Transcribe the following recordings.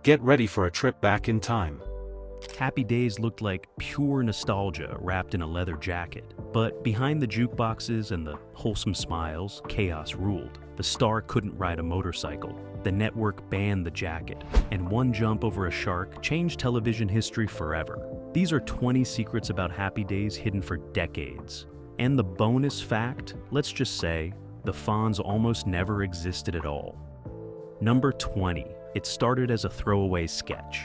Get ready for a trip back in time. Happy Days looked like pure nostalgia wrapped in a leather jacket. But behind the jukeboxes and the wholesome smiles, chaos ruled. The star couldn't ride a motorcycle. The network banned the jacket. And one jump over a shark changed television history forever. These are 20 secrets about Happy Days hidden for decades. And the bonus fact, let's just say, the Fonz almost never existed at all. Number 20. It started as a throwaway sketch.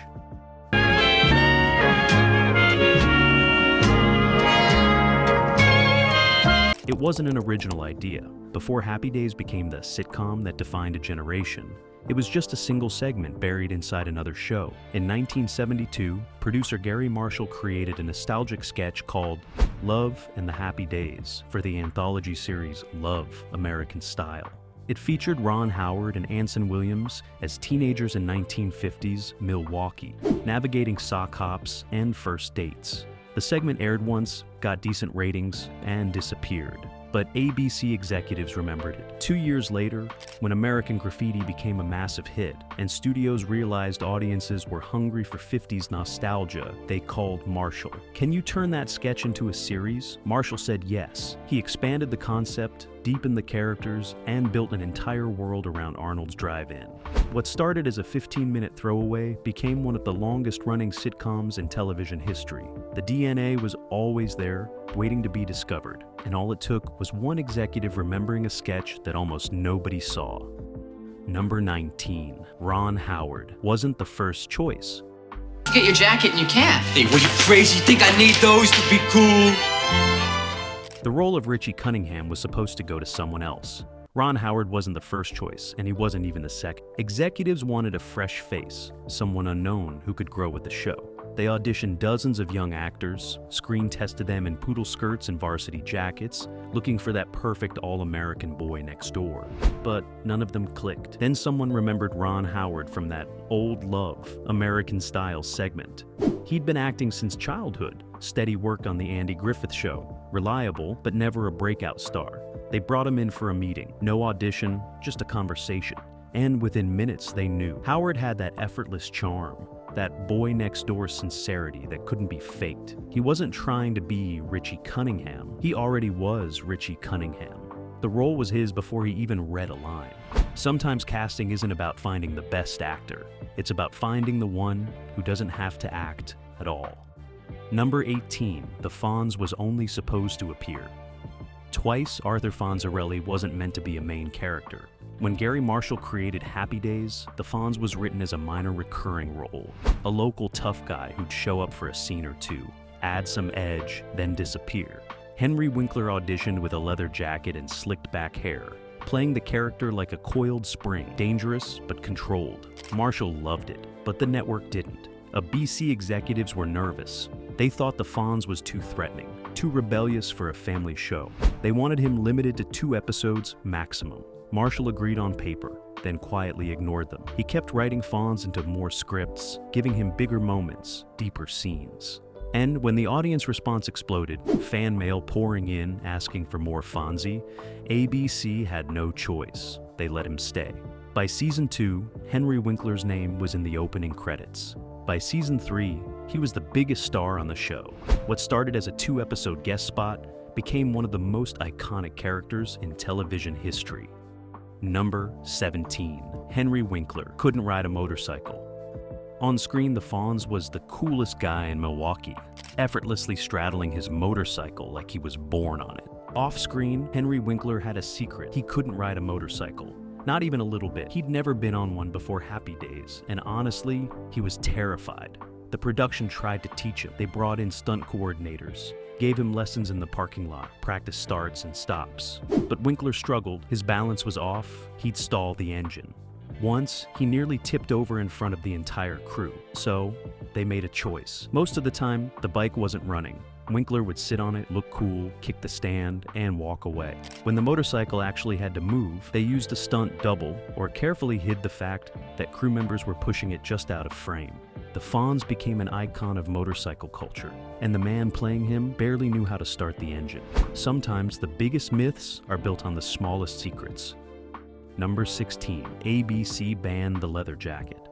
It wasn't an original idea. Before Happy Days became the sitcom that defined a generation, it was just a single segment buried inside another show. In 1972, producer Gary Marshall created a nostalgic sketch called Love and the Happy Days for the anthology series Love, American Style. It featured Ron Howard and Anson Williams as teenagers in 1950s Milwaukee, navigating sock hops and first dates. The segment aired once, got decent ratings, and disappeared. But ABC executives remembered it. 2 years later, when American Graffiti became a massive hit and studios realized audiences were hungry for 50s nostalgia, they called Marshall. Can you turn that sketch into a series? Marshall said yes. He expanded the concept, deepened the characters, and built an entire world around Arnold's Drive-In. What started as a 15-minute throwaway became one of the longest-running sitcoms in television history. The DNA was always there, waiting to be discovered, and all it took was one executive remembering a sketch that almost nobody saw. Number 19. Ron Howard wasn't the first choice. Get your jacket and you can't. Hey, what, you crazy? Think I need those to be cool? The role of Richie Cunningham was supposed to go to someone else. Ron Howard wasn't the first choice, and he wasn't even the second. Executives wanted a fresh face, someone unknown who could grow with the show. They auditioned dozens of young actors, screen tested them in poodle skirts and varsity jackets, looking for that perfect all-American boy next door. But none of them clicked. Then someone remembered Ron Howard from that Old Love, American Style segment. He'd been acting since childhood, steady work on the Andy Griffith Show, reliable but never a breakout star. They brought him in for a meeting, no audition, just a conversation. And within minutes they knew. Howard had that effortless charm, that boy-next-door sincerity that couldn't be faked. He wasn't trying to be Richie Cunningham. He already was Richie Cunningham. The role was his before he even read a line. Sometimes casting isn't about finding the best actor. It's about finding the one who doesn't have to act at all. Number 18. The Fonz was only supposed to appear. Twice, Arthur Fonzarelli wasn't meant to be a main character. When Gary Marshall created Happy Days, the Fonz was written as a minor recurring role, a local tough guy who'd show up for a scene or two, add some edge, then disappear. Henry Winkler auditioned with a leather jacket and slicked back hair, playing the character like a coiled spring, dangerous but controlled. Marshall loved it, but the network didn't. ABC executives were nervous. They thought the Fonz was too threatening, too rebellious for a family show. They wanted him limited to 2 episodes maximum. Marshall agreed on paper, then quietly ignored them. He kept writing Fonz into more scripts, giving him bigger moments, deeper scenes. And when the audience response exploded, fan mail pouring in asking for more Fonzie, ABC had no choice. They let him stay. By season 2, Henry Winkler's name was in the opening credits. By season 3, he was the biggest star on the show. What started as a 2-episode guest spot became one of the most iconic characters in television history. Number 17. Henry Winkler couldn't ride a motorcycle. On screen, the Fonz was the coolest guy in Milwaukee, effortlessly straddling his motorcycle like he was born on it. Off screen, Henry Winkler had a secret. He couldn't ride a motorcycle. Not even a little bit. He'd never been on one before Happy Days, and honestly, he was terrified. The production tried to teach him. They brought in stunt coordinators, gave him lessons in the parking lot, practice starts and stops. But Winkler struggled. His balance was off. He'd stall the engine. Once, he nearly tipped over in front of the entire crew. So, they made a choice. Most of the time, the bike wasn't running. Winkler would sit on it, look cool, kick the stand, and walk away. When the motorcycle actually had to move, they used a stunt double or carefully hid the fact that crew members were pushing it just out of frame. The Fonz became an icon of motorcycle culture, and the man playing him barely knew how to start the engine. Sometimes the biggest myths are built on the smallest secrets. Number 16. ABC banned the leather jacket.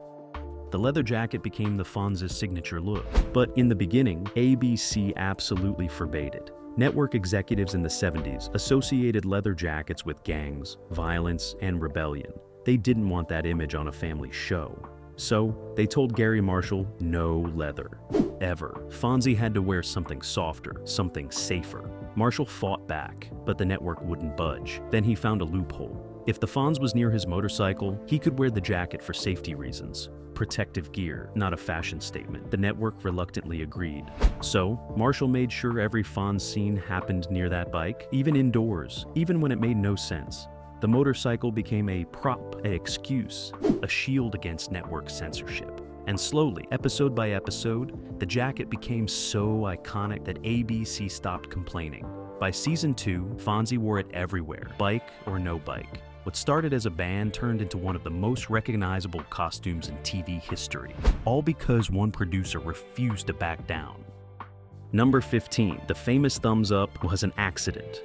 The leather jacket became the Fonz's signature look. But in the beginning, ABC absolutely forbade it. Network executives in the 70s associated leather jackets with gangs, violence, and rebellion. They didn't want that image on a family show. So, they told Gary Marshall no leather. Ever. Fonzie had to wear something softer, something safer. Marshall fought back, but the network wouldn't budge. Then he found a loophole. If the Fonz was near his motorcycle, he could wear the jacket for safety reasons. Protective gear, not a fashion statement. The network reluctantly agreed. So, Marshall made sure every Fonz scene happened near that bike, even indoors, even when it made no sense. The motorcycle became a prop, an excuse, a shield against network censorship. And slowly, episode by episode, the jacket became so iconic that ABC stopped complaining. By season 2, Fonzie wore it everywhere, bike or no bike. What started as a band turned into one of the most recognizable costumes in TV history, all because one producer refused to back down. Number 15, the famous thumbs up was an accident.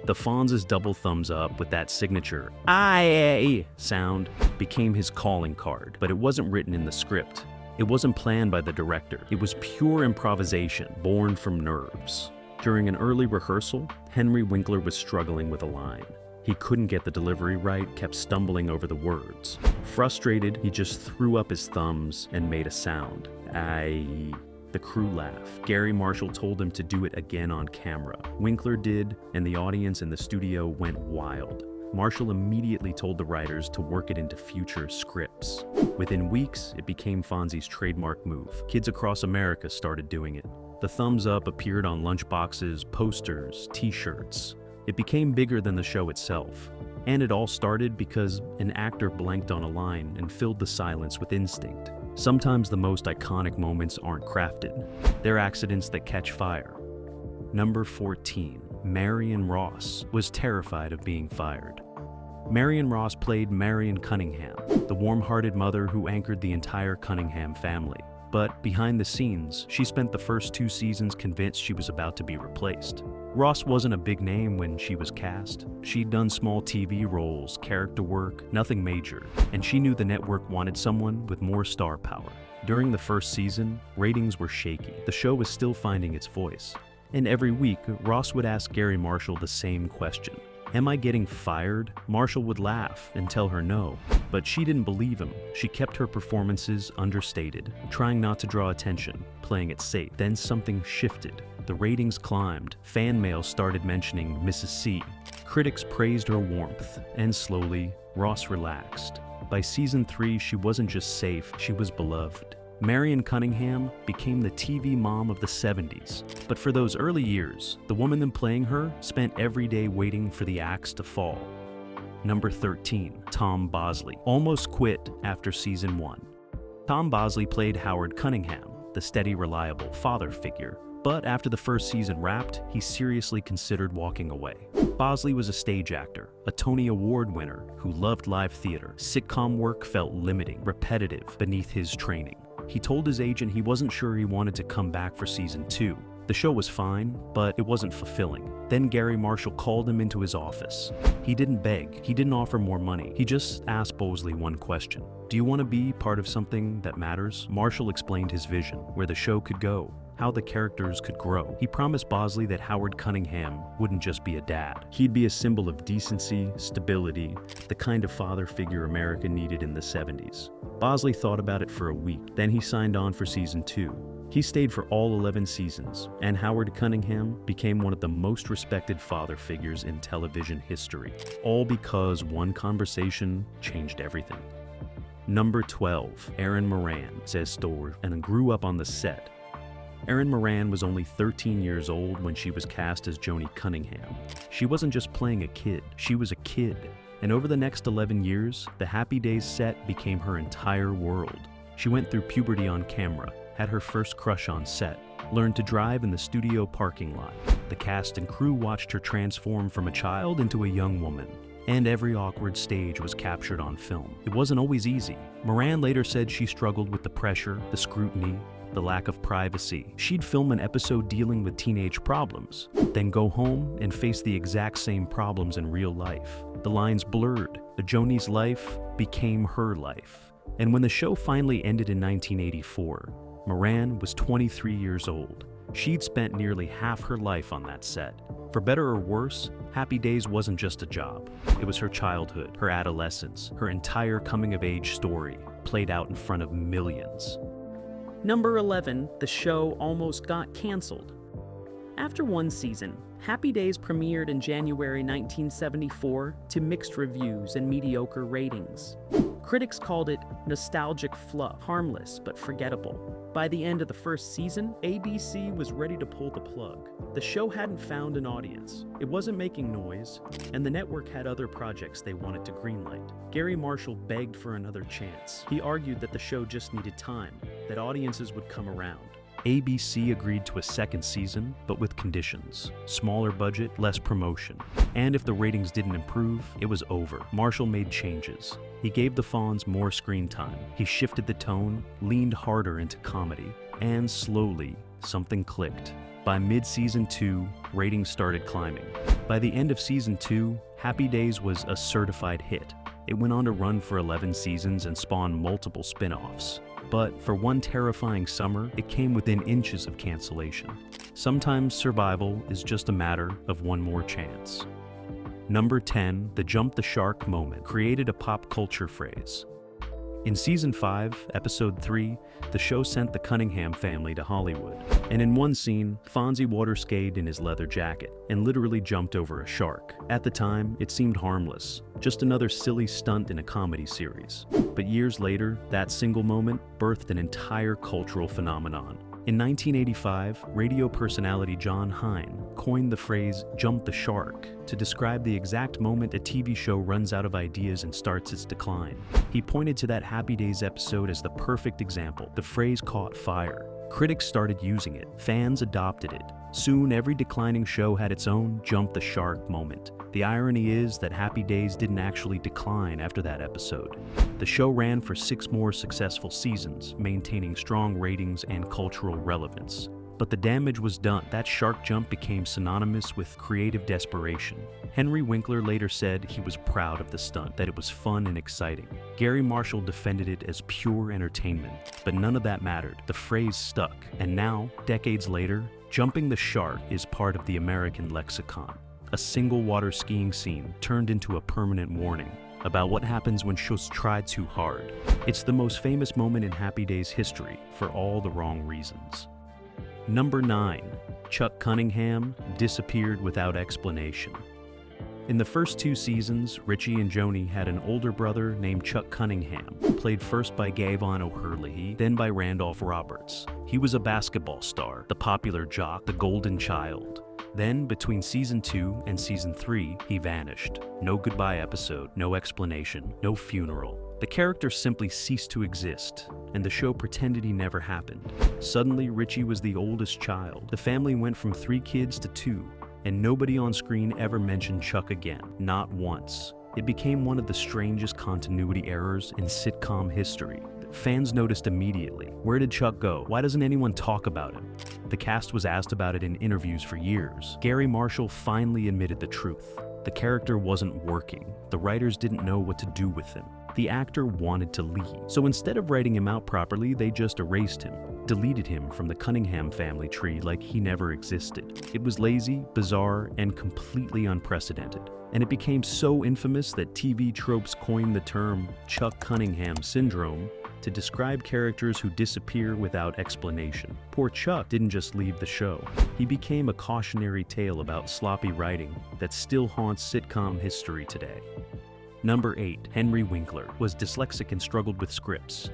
The Fonz's double thumbs up with that signature "aye" sound became his calling card, but it wasn't written in the script. It wasn't planned by the director. It was pure improvisation, born from nerves. During an early rehearsal, Henry Winkler was struggling with a line. He couldn't get the delivery right, kept stumbling over the words. Frustrated, he just threw up his thumbs and made a sound. "Aye." The crew laughed. Gary Marshall told him to do it again on camera. Winkler did, and the audience in the studio went wild. Marshall immediately told the writers to work it into future scripts. Within weeks, it became Fonzie's trademark move. Kids across America started doing it. The thumbs up appeared on lunchboxes, posters, t-shirts. It became bigger than the show itself. And it all started because an actor blanked on a line and filled the silence with instinct. Sometimes the most iconic moments aren't crafted. They're accidents that catch fire. Number 14. Marion Ross was terrified of being fired. Marion Ross played Marion Cunningham, the warm-hearted mother who anchored the entire Cunningham family. But behind the scenes, she spent the first 2 seasons convinced she was about to be replaced. Ross wasn't a big name when she was cast. She'd done small TV roles, character work, nothing major, and she knew the network wanted someone with more star power. During the first season, ratings were shaky. The show was still finding its voice. And every week, Ross would ask Gary Marshall the same question. "Am I getting fired?" Marshall would laugh and tell her no, but she didn't believe him. She kept her performances understated, trying not to draw attention, playing it safe. Then something shifted. The ratings climbed. Fan mail started mentioning Mrs. C. Critics praised her warmth, and slowly, Ross relaxed. By season 3, she wasn't just safe, she was beloved. Marion Cunningham became the TV mom of the 70s. But for those early years, the woman playing her spent every day waiting for the axe to fall. Number 13, Tom Bosley, almost quit after season 1. Tom Bosley played Howard Cunningham, the steady, reliable father figure. But after the first season wrapped, he seriously considered walking away. Bosley was a stage actor, a Tony Award winner who loved live theater. Sitcom work felt limiting, repetitive, beneath his training. He told his agent he wasn't sure he wanted to come back for season 2. The show was fine, but it wasn't fulfilling. Then Gary Marshall called him into his office. He didn't beg, he didn't offer more money. He just asked Bosley one question. "Do you want to be part of something that matters?" Marshall explained his vision, where the show could go, how the characters could grow. He promised Bosley that Howard Cunningham wouldn't just be a dad. He'd be a symbol of decency, stability, the kind of father figure America needed in the 70s. Bosley thought about it for a week, then he signed on for season 2. He stayed for all 11 seasons, and Howard Cunningham became one of the most respected father figures in television history, all because one conversation changed everything. Number 12, Erin Moran, says Storr, and grew up on the set. Erin Moran was only 13 years old when she was cast as Joni Cunningham. She wasn't just playing a kid, she was a kid. And over the next 11 years, the Happy Days set became her entire world. She went through puberty on camera, had her first crush on set, learned to drive in the studio parking lot. The cast and crew watched her transform from a child into a young woman. And every awkward stage was captured on film. It wasn't always easy. Moran later said she struggled with the pressure, the scrutiny, the lack of privacy. She'd film an episode dealing with teenage problems, then go home and face the exact same problems in real life. The lines blurred. Joni's life became her life. And when the show finally ended in 1984, Moran was 23 years old. She'd spent nearly half her life on that set. For better or worse, Happy Days wasn't just a job. It was her childhood, her adolescence, her entire coming-of-age story, played out in front of millions. Number 11, the show almost got canceled. After one season, Happy Days premiered in January 1974 to mixed reviews and mediocre ratings. Critics called it nostalgic fluff, harmless but forgettable. By the end of the first season, ABC was ready to pull the plug. The show hadn't found an audience, it wasn't making noise, and the network had other projects they wanted to greenlight. Gary Marshall begged for another chance. He argued that the show just needed time, that audiences would come around. ABC agreed to a second season, but with conditions. Smaller budget, less promotion. And if the ratings didn't improve, it was over. Marshall made changes. He gave the Fonz more screen time. He shifted the tone, leaned harder into comedy. And slowly, something clicked. By mid-season 2, ratings started climbing. By the end of season 2, Happy Days was a certified hit. It went on to run for 11 seasons and spawn multiple spin-offs. But for one terrifying summer, it came within inches of cancellation. Sometimes survival is just a matter of one more chance. Number 10, the jump the shark moment, created a pop culture phrase. In season 5, episode 3, the show sent the Cunningham family to Hollywood. And in one scene, Fonzie water-skied in his leather jacket and literally jumped over a shark. At the time, it seemed harmless, just another silly stunt in a comedy series. But years later, that single moment birthed an entire cultural phenomenon. In 1985, radio personality John Hine coined the phrase "jump the shark" to describe the exact moment a TV show runs out of ideas and starts its decline. He pointed to that Happy Days episode as the perfect example. The phrase caught fire. Critics started using it. Fans adopted it. Soon, every declining show had its own jump the shark moment. The irony is that Happy Days didn't actually decline after that episode. The show ran for 6 more successful seasons, maintaining strong ratings and cultural relevance. But the damage was done. That shark jump became synonymous with creative desperation. Henry Winkler later said he was proud of the stunt, that it was fun and exciting. Gary Marshall defended it as pure entertainment. But none of that mattered. The phrase stuck. And now, decades later, jumping the shark is part of the American lexicon. A single water skiing scene turned into a permanent warning about what happens when shows try too hard. It's the most famous moment in Happy Days history for all the wrong reasons. Number 9. Chuck Cunningham disappeared without explanation. In the first 2 seasons, Richie and Joni had an older brother named Chuck Cunningham, played first by Gavon O'Herlihy, then by Randolph Roberts. He was a basketball star, the popular jock, the golden child. Then, between season 2 and season 3, he vanished. No goodbye episode, no explanation, no funeral. The character simply ceased to exist, and the show pretended he never happened. Suddenly, Richie was the oldest child. The family went from 3 kids to 2, and nobody on screen ever mentioned Chuck again, not once. It became one of the strangest continuity errors in sitcom history. Fans noticed immediately. Where did Chuck go? Why doesn't anyone talk about him? The cast was asked about it in interviews for years. Gary Marshall finally admitted the truth. The character wasn't working. The writers didn't know what to do with him. The actor wanted to leave. So instead of writing him out properly, they just erased him, deleted him from the Cunningham family tree like he never existed. It was lazy, bizarre, and completely unprecedented. And it became so infamous that TV tropes coined the term Chuck Cunningham syndrome to describe characters who disappear without explanation. Poor Chuck didn't just leave the show. He became a cautionary tale about sloppy writing that still haunts sitcom history today. Number 8. Henry Winkler was dyslexic and struggled with scripts.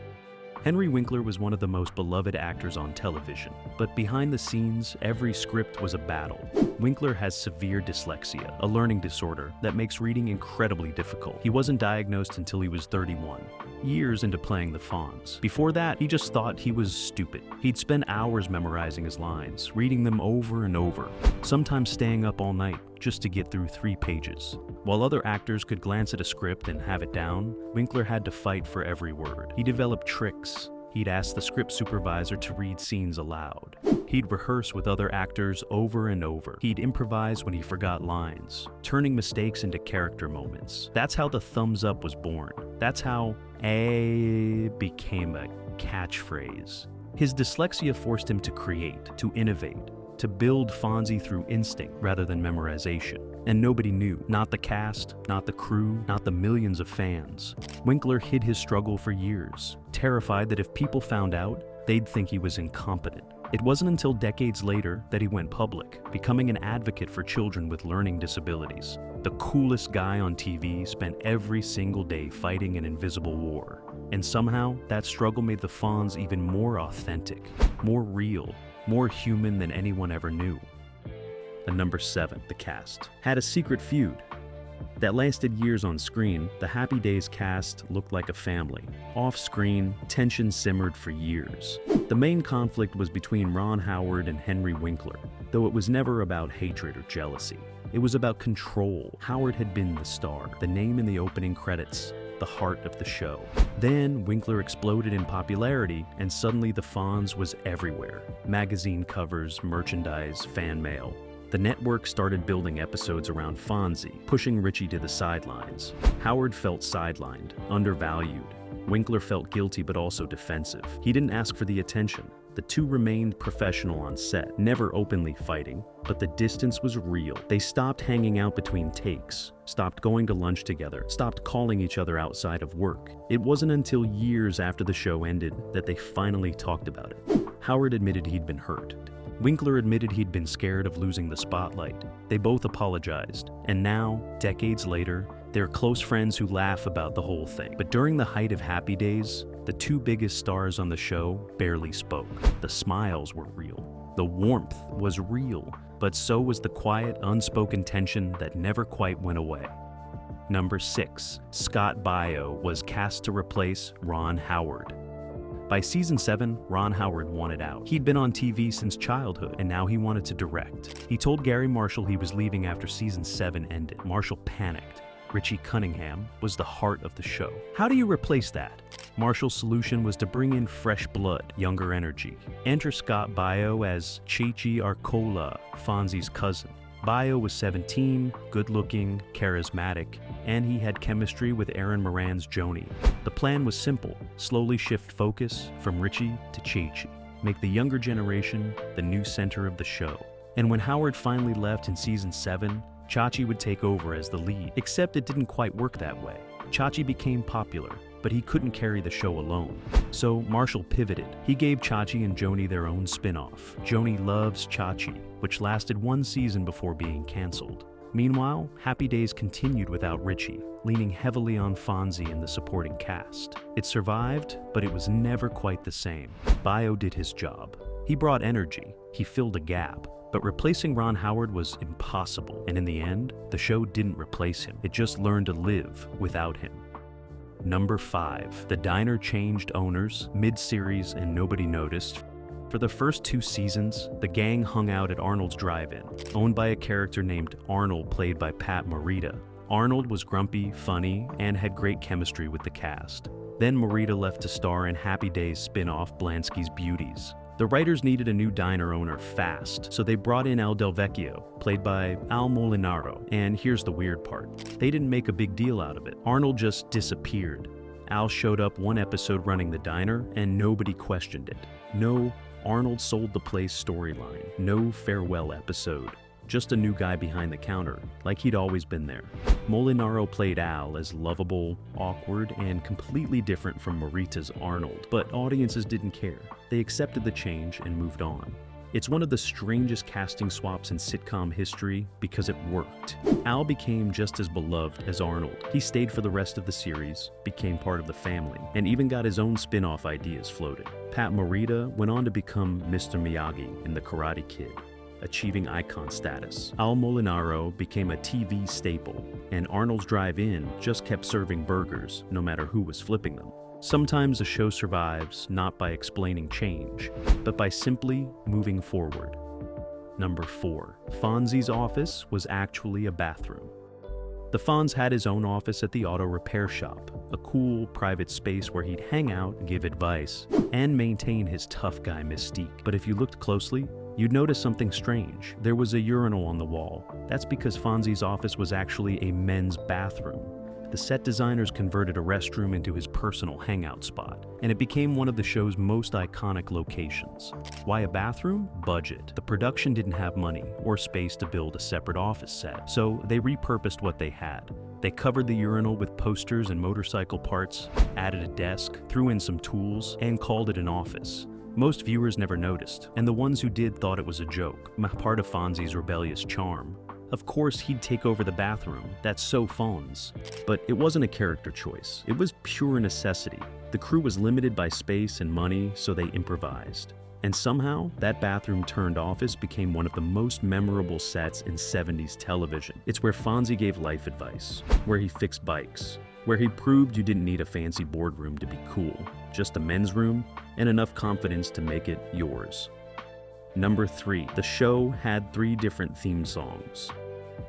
Henry Winkler was one of the most beloved actors on television, but behind the scenes, every script was a battle. Winkler has severe dyslexia, a learning disorder that makes reading incredibly difficult. He wasn't diagnosed until he was 31, years into playing the Fonz. Before that, he just thought he was stupid. He'd spend hours memorizing his lines, reading them over and over, sometimes staying up all night just to get through 3 pages. While other actors could glance at a script and have it down, Winkler had to fight for every word. He developed tricks. He'd ask the script supervisor to read scenes aloud. He'd rehearse with other actors over and over. He'd improvise when he forgot lines, turning mistakes into character moments. That's how the thumbs up was born. That's how "A" became a catchphrase. His dyslexia forced him to create, to innovate, to build Fonzie through instinct rather than memorization. And nobody knew. Not the cast, not the crew, not the millions of fans. Winkler hid his struggle for years, terrified that if people found out, they'd think he was incompetent. It wasn't until decades later that he went public, becoming an advocate for children with learning disabilities. The coolest guy on TV spent every single day fighting an invisible war. And somehow, that struggle made the Fonz even more authentic, more real, more human than anyone ever knew. And number 7, the cast, had a secret feud that lasted years on screen. The Happy Days cast looked like a family. Off-screen, tension simmered for years. The main conflict was between Ron Howard and Henry Winkler, though it was never about hatred or jealousy. It was about control. Howard had been the star, the name in the opening credits, the heart of the show. Then Winkler exploded in popularity, and suddenly the Fonz was everywhere. Magazine covers, merchandise, fan mail. The network started building episodes around Fonzie, pushing Richie to the sidelines. Howard felt sidelined, undervalued. Winkler felt guilty but also defensive. He didn't ask for the attention. The two remained professional on set, never openly fighting, but the distance was real. They stopped hanging out between takes, stopped going to lunch together, stopped calling each other outside of work. It wasn't until years after the show ended that they finally talked about it. Howard admitted he'd been hurt. Winkler admitted he'd been scared of losing the spotlight. They both apologized, and now, decades later, they're close friends who laugh about the whole thing. But during the height of Happy Days, the two biggest stars on the show barely spoke. The smiles were real. The warmth was real, but so was the quiet, unspoken tension that never quite went away. Number 6, Scott Baio was cast to replace Ron Howard. By season 7, Ron Howard wanted out. He'd been on TV since childhood, and now he wanted to direct. He told Gary Marshall he was leaving after season 7 ended. Marshall panicked. Richie Cunningham was the heart of the show. How do you replace that? Marshall's solution was to bring in fresh blood, younger energy. Enter Scott Baio as Chechi Arcola, Fonzie's cousin. Baio was 17, good-looking, charismatic, and he had chemistry with Aaron Moran's Joni. The plan was simple: slowly shift focus from Richie to Chechi, make the younger generation the new center of the show. And when Howard finally left in season 7, Chachi would take over as the lead. Except it didn't quite work that way. Chachi became popular, but he couldn't carry the show alone. So Marshall pivoted. He gave Chachi and Joni their own spin-off, Joni Loves Chachi, which lasted 1 season before being canceled. Meanwhile, Happy Days continued without Richie, leaning heavily on Fonzie and the supporting cast. It survived, but it was never quite the same. Baio did his job. He brought energy. He filled a gap. But replacing Ron Howard was impossible, and in the end, the show didn't replace him. It just learned to live without him. Number 5, the diner changed owners mid-series and nobody noticed. For the first 2 seasons, the gang hung out at Arnold's Drive-In, owned by a character named Arnold played by Pat Morita. Arnold was grumpy, funny, and had great chemistry with the cast. Then Morita left to star in Happy Days spin-off Blansky's Beauties. The writers needed a new diner owner fast, so they brought in Al Del Vecchio, played by Al Molinaro. And here's the weird part. They didn't make a big deal out of it. Arnold just disappeared. Al showed up 1 episode running the diner, and nobody questioned it. No Arnold sold the place storyline. No farewell episode. Just a new guy behind the counter, like he'd always been there. Molinaro played Al as lovable, awkward, and completely different from Morita's Arnold, but audiences didn't care. They accepted the change and moved on. It's one of the strangest casting swaps in sitcom history because it worked. Al became just as beloved as Arnold. He stayed for the rest of the series, became part of the family, and even got his own spin-off ideas floated. Pat Morita went on to become Mr. Miyagi in The Karate Kid, achieving icon status. Al Molinaro became a TV staple, and Arnold's Drive-In just kept serving burgers no matter who was flipping them. Sometimes a show survives not by explaining change, but by simply moving forward. Number 4, Fonzie's office was actually a bathroom. The Fonz had his own office at the auto repair shop, a cool, private space where he'd hang out, give advice, and maintain his tough guy mystique. But if you looked closely, you'd notice something strange. There was a urinal on the wall. That's because Fonzie's office was actually a men's bathroom. The set designers converted a restroom into his personal hangout spot, and it became one of the show's most iconic locations. Why a bathroom? Budget. The production didn't have money or space to build a separate office set, so they repurposed what they had. They covered the urinal with posters and motorcycle parts, added a desk, threw in some tools, and called it an office. Most viewers never noticed, and the ones who did thought it was a joke, part of Fonzie's rebellious charm. Of course, he'd take over the bathroom. That's so Fonz. But it wasn't a character choice. It was pure necessity. The crew was limited by space and money, so they improvised. And somehow, that bathroom-turned-office became one of the most memorable sets in 70s television. It's where Fonzie gave life advice, where he fixed bikes, where he proved you didn't need a fancy boardroom to be cool, just a men's room and enough confidence to make it yours. Number 3. The show had 3 different theme songs.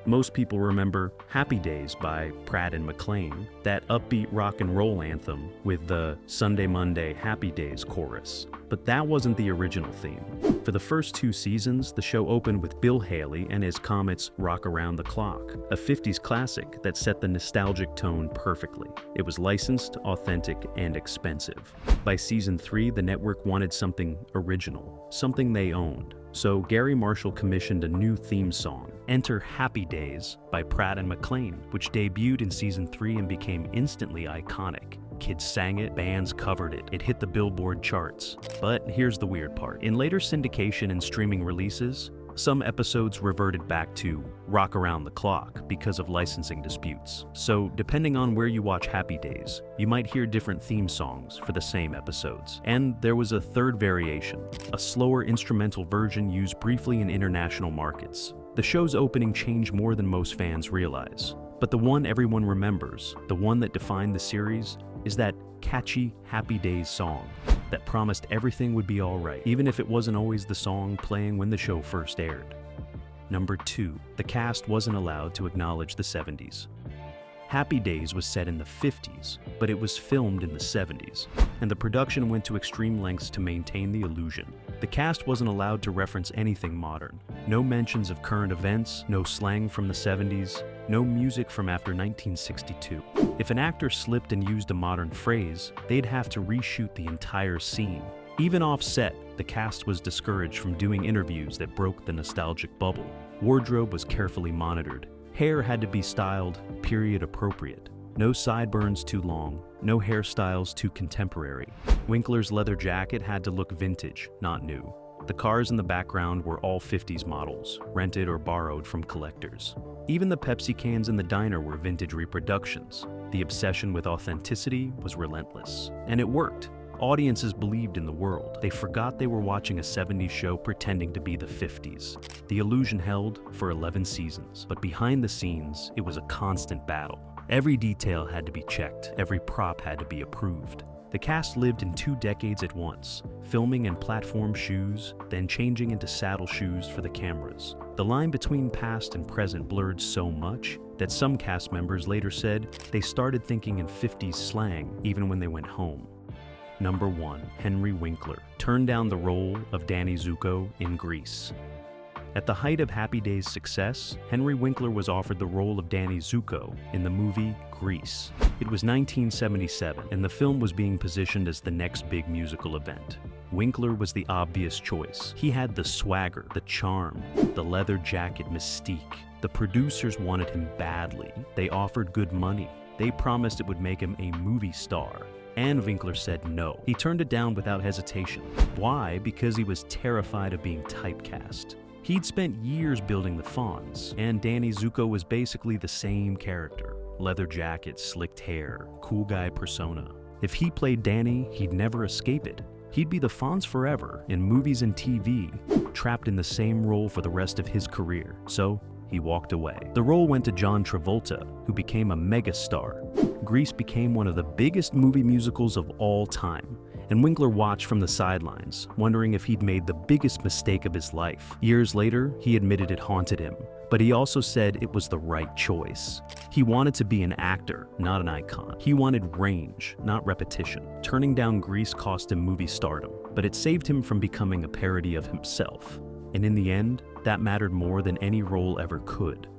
Most people remember Happy Days by Pratt and McClain, that upbeat rock and roll anthem with the Sunday Monday Happy Days chorus. But that wasn't the original theme. For the first 2 seasons, the show opened with Bill Haley and his Comets' Rock Around the Clock, a 50s classic that set the nostalgic tone perfectly. It was licensed, authentic, and expensive. By season 3, the network wanted something original, something they owned. So Gary Marshall commissioned a new theme song, Enter Happy Days by Pratt and McClain, which debuted in season 3 and became instantly iconic. Kids sang it, bands covered it, it hit the Billboard charts. But here's the weird part. In later syndication and streaming releases, some episodes reverted back to Rock Around the Clock because of licensing disputes. So, depending on where you watch Happy Days, you might hear different theme songs for the same episodes. And there was a third variation, a slower instrumental version used briefly in international markets. The show's opening changed more than most fans realize. But the one everyone remembers, the one that defined the series, is that catchy Happy Days song that promised everything would be alright, even if it wasn't always the song playing when the show first aired. Number 2. The cast wasn't allowed to acknowledge the 70s. Happy Days was set in the 50s, but it was filmed in the 70s, and the production went to extreme lengths to maintain the illusion. The cast wasn't allowed to reference anything modern. No mentions of current events, no slang from the 70s, no music from after 1962. If an actor slipped and used a modern phrase, they'd have to reshoot the entire scene. Even off-set, the cast was discouraged from doing interviews that broke the nostalgic bubble. Wardrobe was carefully monitored. Hair had to be styled period appropriate. No sideburns too long, no hairstyles too contemporary. Winkler's leather jacket had to look vintage, not new. The cars in the background were all 50s models, rented or borrowed from collectors. Even the Pepsi cans in the diner were vintage reproductions. The obsession with authenticity was relentless. And it worked. Audiences believed in the world. They forgot they were watching a 70s show pretending to be the 50s. The illusion held for 11 seasons, but behind the scenes, it was a constant battle. Every detail had to be checked, every prop had to be approved. The cast lived in 2 decades at once, filming in platform shoes, then changing into saddle shoes for the cameras. The line between past and present blurred so much that some cast members later said they started thinking in 50s slang even when they went home. Number 1. Henry Winkler turned down the role of Danny Zuko in Grease. At the height of Happy Days' success, Henry Winkler was offered the role of Danny Zuko in the movie Grease. It was 1977, and the film was being positioned as the next big musical event. Winkler was the obvious choice. He had the swagger, the charm, the leather jacket mystique. The producers wanted him badly. They offered good money. They promised it would make him a movie star. And Winkler said no. He turned it down without hesitation. Why? Because he was terrified of being typecast. He'd spent years building the Fonz, and Danny Zuko was basically the same character. Leather jacket, slicked hair, cool guy persona. If he played Danny, he'd never escape it. He'd be the Fonz forever, in movies and TV, trapped in the same role for the rest of his career. So, he walked away. The role went to John Travolta, who became a megastar. Grease became one of the biggest movie musicals of all time, and Winkler watched from the sidelines, wondering if he'd made the biggest mistake of his life. Years later, he admitted it haunted him, but he also said it was the right choice. He wanted to be an actor, not an icon. He wanted range, not repetition. Turning down Grease cost him movie stardom, but it saved him from becoming a parody of himself. And in the end, that mattered more than any role ever could.